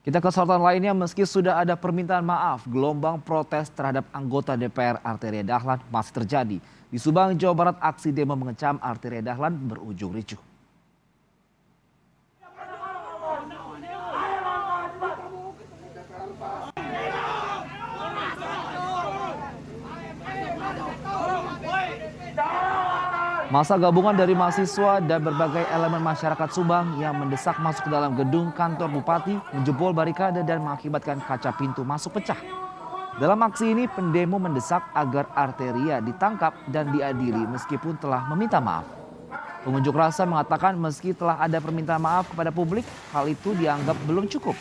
Kita ke sorotan lainnya, meski sudah ada permintaan maaf, gelombang protes terhadap anggota DPR Arteria Dahlan masih terjadi. Di Subang, Jawa Barat, aksi demo mengecam Arteria Dahlan berujung ricuh. Masa gabungan dari mahasiswa dan berbagai elemen masyarakat Subang yang mendesak masuk ke dalam gedung kantor bupati, menjebol barikade dan mengakibatkan kaca pintu masuk pecah. Dalam aksi ini, pendemo mendesak agar Arteria ditangkap dan diadili meskipun telah meminta maaf. Pengunjuk rasa mengatakan meski telah ada permintaan maaf kepada publik, hal itu dianggap belum cukup.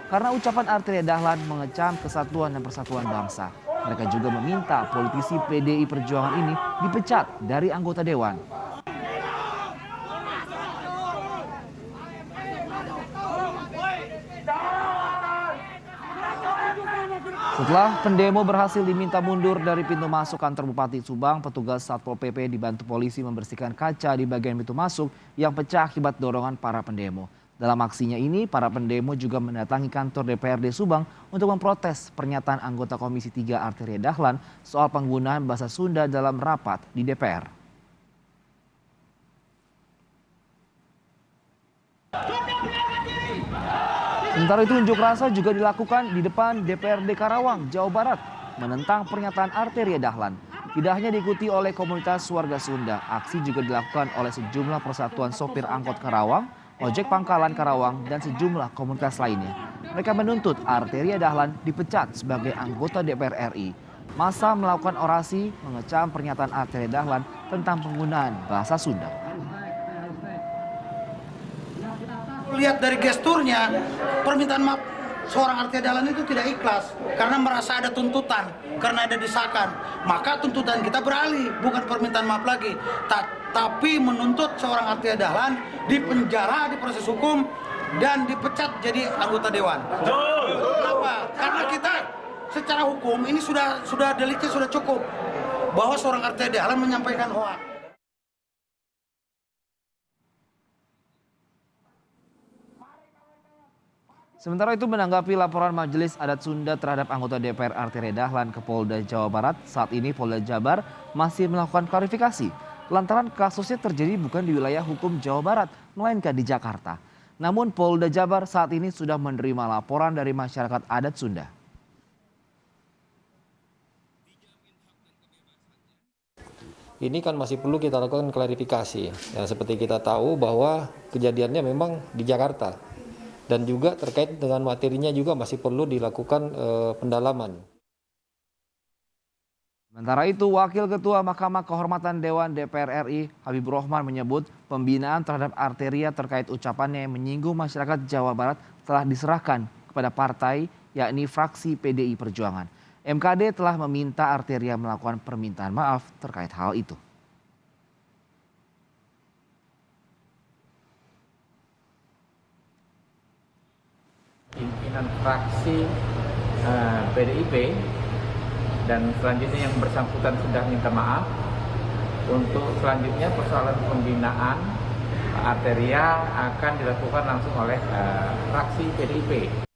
Karena ucapan Arteria Dahlan mengecam kesatuan dan persatuan bangsa. Mereka juga meminta politisi PDI Perjuangan ini dipecat dari anggota dewan. Setelah pendemo berhasil diminta mundur dari pintu masuk kantor Bupati Subang, petugas Satpol PP dibantu polisi membersihkan kaca di bagian pintu masuk yang pecah akibat dorongan para pendemo. Dalam aksinya ini, para pendemo juga mendatangi kantor DPRD Subang untuk memprotes pernyataan anggota Komisi 3 Arteria Dahlan soal penggunaan bahasa Sunda dalam rapat di DPR. Sementara itu, unjuk rasa juga dilakukan di depan DPRD Karawang, Jawa Barat, menentang pernyataan Arteria Dahlan. Tidak hanya diikuti oleh komunitas warga Sunda, aksi juga dilakukan oleh sejumlah persatuan sopir angkot Karawang, ojek pangkalan Karawang, dan sejumlah komunitas lainnya. Mereka menuntut Arteria Dahlan dipecat sebagai anggota DPR RI. Massa melakukan orasi mengecam pernyataan Arteria Dahlan tentang penggunaan bahasa Sunda. Lihat dari gesturnya, permintaan maaf seorang Arteria Dahlan itu tidak ikhlas karena merasa ada tuntutan, karena ada desakan. Maka tuntutan kita beralih, bukan permintaan maaf lagi, tapi menuntut seorang Arteria Dahlan dipenjara di proses hukum dan dipecat jadi anggota dewan. Kenapa? Karena kita secara hukum ini sudah deliknya sudah cukup bahwa seorang Arteria Dahlan menyampaikan hoaks. Sementara itu, menanggapi laporan Majelis Adat Sunda terhadap anggota DPR Arteria Dahlan ke Polda Jawa Barat, saat ini Polda Jabar masih melakukan klarifikasi lantaran kasusnya terjadi bukan di wilayah hukum Jawa Barat, melainkan di Jakarta. Namun Polda Jabar saat ini sudah menerima laporan dari masyarakat adat Sunda. Ini kan masih perlu kita lakukan klarifikasi. Ya, seperti kita tahu bahwa kejadiannya memang di Jakarta. Dan juga terkait dengan materinya juga masih perlu dilakukan pendalaman. Sementara itu, Wakil Ketua Mahkamah Kehormatan Dewan DPR RI Habibur Rahman menyebut pembinaan terhadap Arteria terkait ucapannya yang menyinggung masyarakat Jawa Barat telah diserahkan kepada partai, yakni fraksi PDI Perjuangan. MKD telah meminta Arteria melakukan permintaan maaf terkait hal itu. Pimpinan fraksi PDIP dan selanjutnya yang bersangkutan sudah minta maaf. Untuk selanjutnya persoalan pembinaan Arteria akan dilakukan langsung oleh fraksi PDIP.